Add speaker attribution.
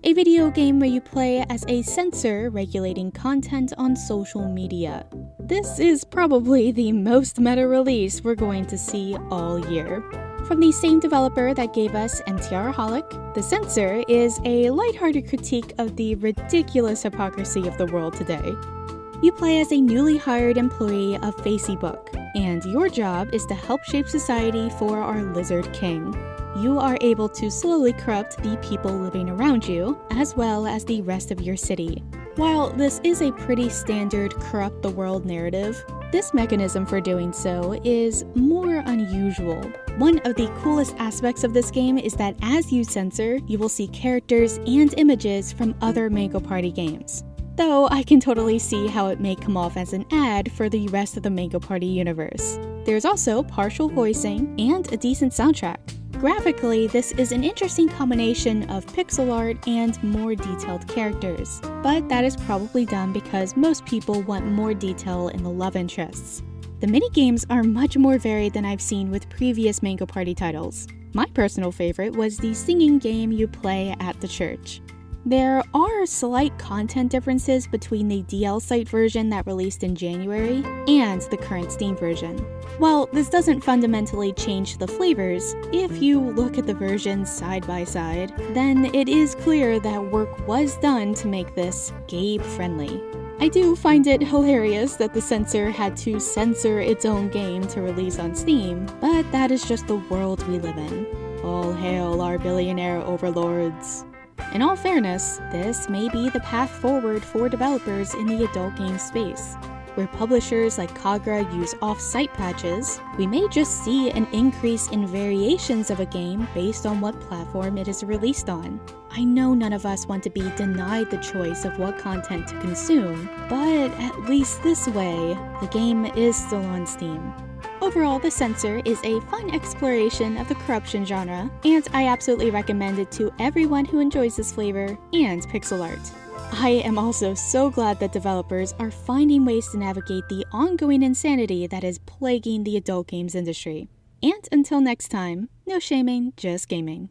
Speaker 1: a video game where you play as a censor regulating content on social media. This is probably the most meta release we're going to see all year. From the same developer that gave us MTRaholic, The Censor is a lighthearted critique of the ridiculous hypocrisy of the world today. You play as a newly hired employee of Facebook, and your job is to help shape society for our Lizard King. You are able to slowly corrupt the people living around you, as well as the rest of your city. While this is a pretty standard corrupt the world narrative, this mechanism for doing so is more unusual. One of the coolest aspects of this game is that as you censor, you will see characters and images from other Mango Party games. Though I can totally see how it may come off as an ad for the rest of the Mango Party universe. There's also partial voicing and a decent soundtrack. Graphically, this is an interesting combination of pixel art and more detailed characters, but that is probably done because most people want more detail in the love interests. The minigames are much more varied than I've seen with previous Mango Party titles. My personal favorite was the singing game you play at the church. There are slight content differences between the DL site version that released in January and the current Steam version. While this doesn't fundamentally change the flavors, if you look at the versions side by side, then it is clear that work was done to make this Gabe-friendly. I do find it hilarious that the censor had to censor its own game to release on Steam, but that is just the world we live in. All hail our billionaire overlords. In all fairness, this may be the path forward for developers in the adult game space. Where publishers like Kagra use off-site patches, we may just see an increase in variations of a game based on what platform it is released on. I know none of us want to be denied the choice of what content to consume, but at least this way, the game is still on Steam. Overall, The Censor is a fun exploration of the corruption genre, and I absolutely recommend it to everyone who enjoys this flavor and pixel art. I am also so glad that developers are finding ways to navigate the ongoing insanity that is plaguing the adult games industry. And until next time, no shaming, just gaming.